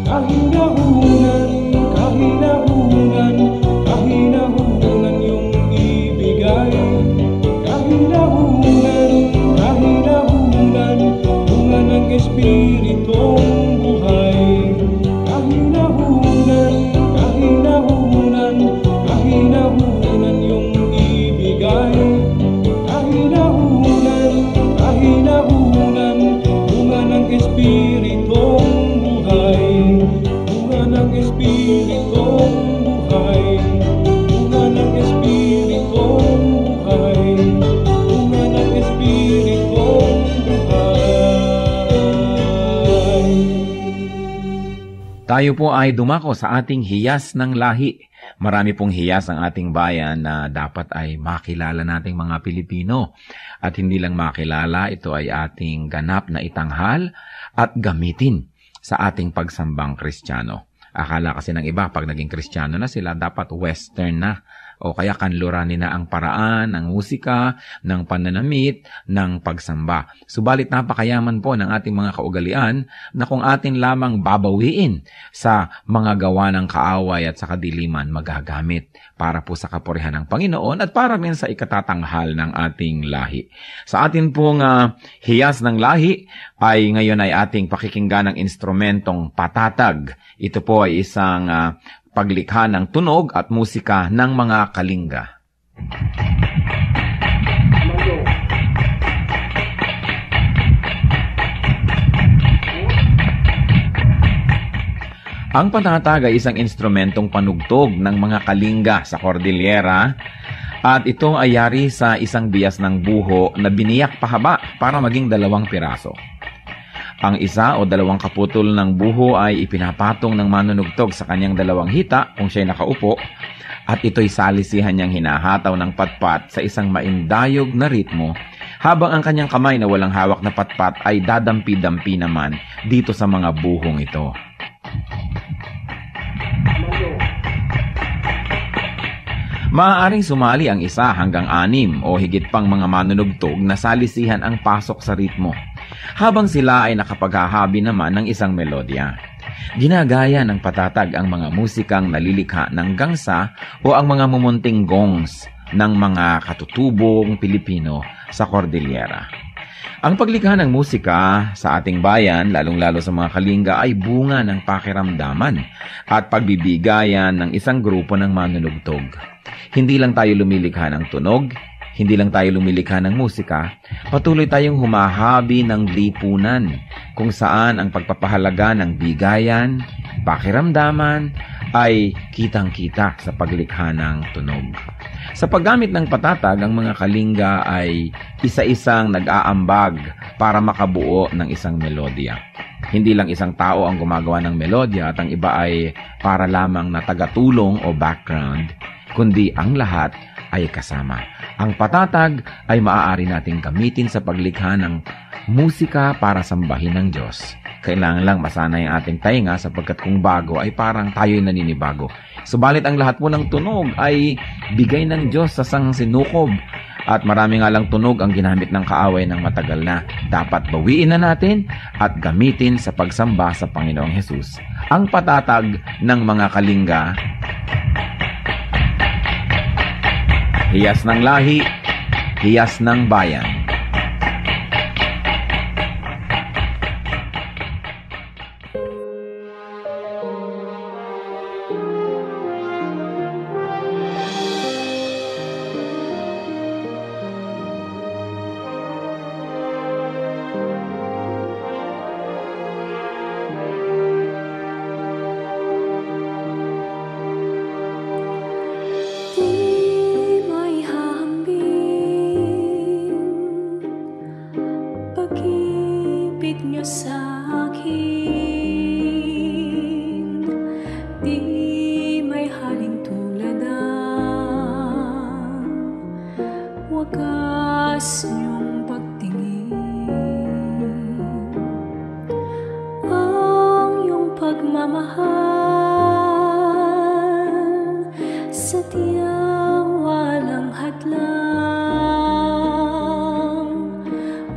Kahinahunan, kahinahunan, kahinahunan yung ibigay. Kahinahunan, kahinahunan, bunga ng Espiritong buhay. Kahinahunan, kahinahunan, kahinahunan yung ibigay. Kahinahunan, kahinahunan, bunga ng Espiritong buhay. Bunga ng Espiritong buhay. Bunga ng Espiritong buhay. Bunga ng Espiritong buhay. Tayo po ay dumako sa ating hiyas ng lahi. Marami pong hiyas ang ating bayan na dapat ay makilala nating mga Pilipino. At hindi lang makilala, ito ay ating ganap na itanghal at gamitin sa ating pagsambang Kristiyano. Akala kasi ng iba, pag naging Kristiyano na sila, dapat Western na. O kaya kanluranin na ang paraan, ng musika, ng pananamit, ng pagsamba. Subalit napakayaman po ng ating mga kaugalian na kung atin lamang babawiin sa mga gawa ng kaaway at sa kadiliman magagamit para po sa kapurihan ng Panginoon at para rin sa ikatatanghal ng ating lahi. Sa atin pong hiyas ng lahi ay ngayon ay ating pakikinggan ng instrumentong patatag. Ito po ay isang paglikha ng tunog at musika ng mga Kalinga. Ang patatag ay isang instrumentong panugtog ng mga Kalinga sa Cordillera at ito ay yari sa isang bias ng buho na biniyak pahaba para maging 2 piraso. Ang isa o 2 kaputol ng buho ay ipinapatong ng manunugtog sa kanyang 2 hita kung siya'y nakaupo at ito'y salisihan niyang hinahataw ng patpat sa isang maindayog na ritmo habang ang kanyang kamay na walang hawak na patpat ay dadampi-dampi naman dito sa mga buhong ito. Maaaring sumali ang 1 hanggang 6 o higit pang mga manunugtog na salisihan ang pasok sa ritmo, habang sila ay nakapaghahabi naman ng isang melodya. Ginagaya ng patatag ang mga musikang nalilikha ng gangsa o ang mga mumunting gongs ng mga katutubong Pilipino sa Cordillera. Ang paglikha ng musika sa ating bayan, lalong-lalo sa mga Kalinga, ay bunga ng pakiramdaman at pagbibigayan ng isang grupo ng manunugtog. Hindi lang tayo lumilikha ng tunog, hindi lang tayo lumilikha ng musika, patuloy tayong humahabi ng lipunan kung saan ang pagpapahalaga ng bigayan, pakiramdaman ay kitang-kita sa paglikha ng tunog. Sa paggamit ng patatag, ang mga Kalinga ay isa-isang nag-aambag para makabuo ng isang melodya. Hindi lang isang tao ang gumagawa ng melodya at ang iba ay para lamang na tagatulong o background, kundi ang lahat ay kasama. Ang patatag ay maaari nating gamitin sa paglikha ng musika para sambahin ng Diyos. Kailangan lang masanay ang ating tainga sapagkat kung bago ay parang tayo'y naninibago. Subalit ang lahat po ng tunog ay bigay ng Diyos sa sinukob. At marami nga lang tunog ang ginamit ng kaaway ng matagal na. Dapat bawiin na natin at gamitin sa pagsamba sa Panginoong Hesus. Ang patatag ng mga Kalinga, hiyas ng lahi, hiyas ng bayan.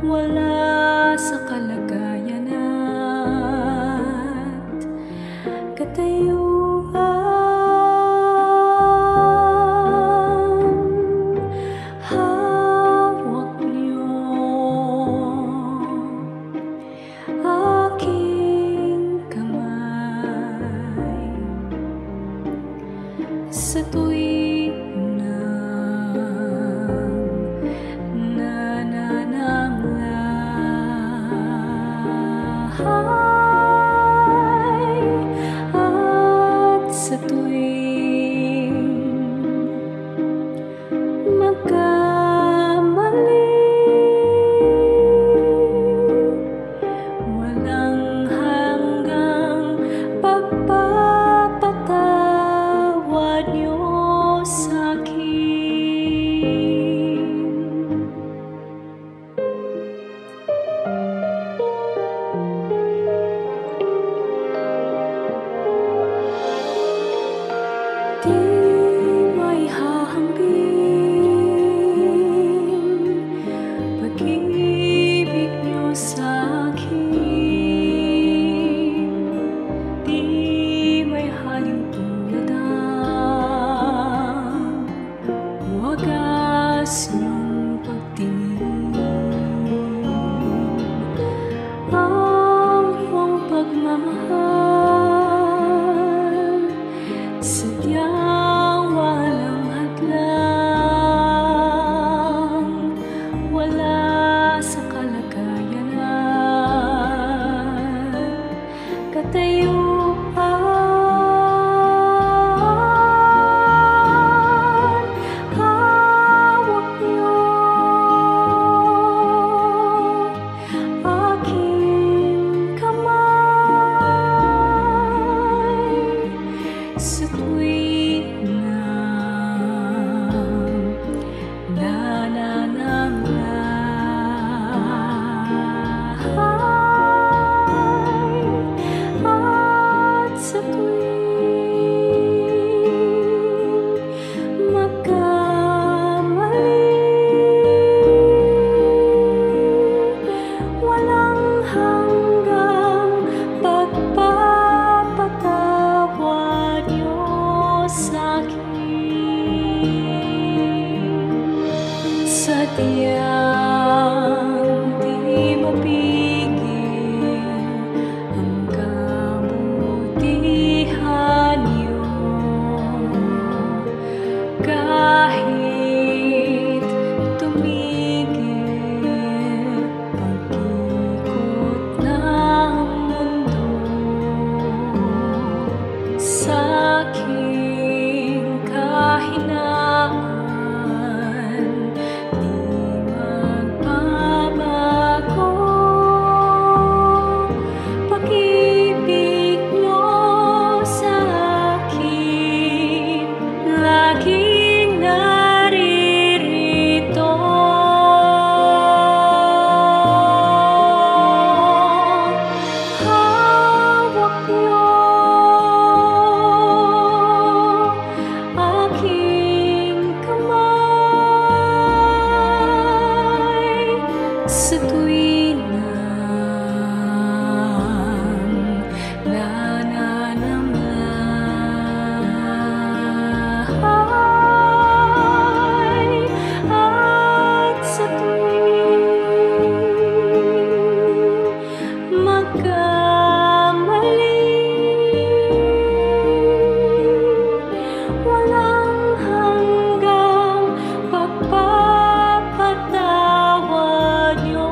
Wala sa kalagayan At sa tuwing magkamali, walang hanggang pagpapatawad niyo sa'kin. Di may hahambing pag-ibig niyo sa'kin. Di may halin tulad ang wagas niyong pagtingin. Ang iyong pagmamahal sadyang walang hadlang, wala sa kalagayanan, katayuan. Hawak niyo aking kamay sa tuwing nananamlay, at sa tuwing magkamali, walang hanggang pagpapatawad niyo sa'kin. Sadyang di mapigil ang kabutihan niyo, kahit tumigil pag-ikot ng mundo. Sa'king kahinaan di magbabago, pag-ibig niyo sa'kin laging naririto. Hawak niyo aking kamay sa tuwing nananamlay, at sa tuwing magkamali, walang hanggang pagpapatawad niyo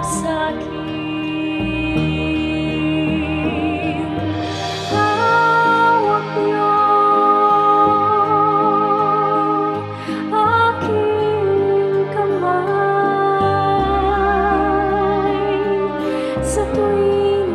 sa'kin. Hawak niyo aking kamay sa tuwing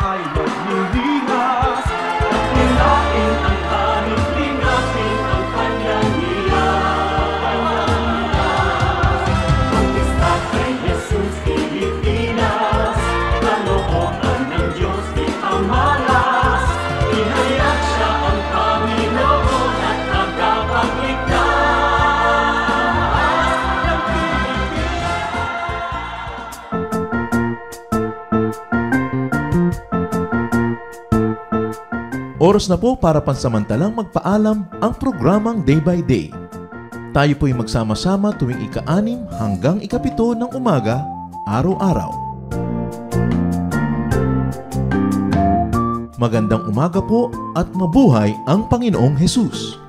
ay magliligas. At nilain ang hanip, lingapin ang kanyang niyas. Pagkista kay Jesus Pilipinas, kalooban ng Diyos di amalas. Inayat siya ang Panginoon at tagapagligtas ng Oras na po para pansamantalang magpaalam ang programang Day by Day. Tayo po'y magsama-sama tuwing ika-6 hanggang ika-7 ng umaga, araw-araw. Magandang umaga po at mabuhay ang Panginoong Hesus!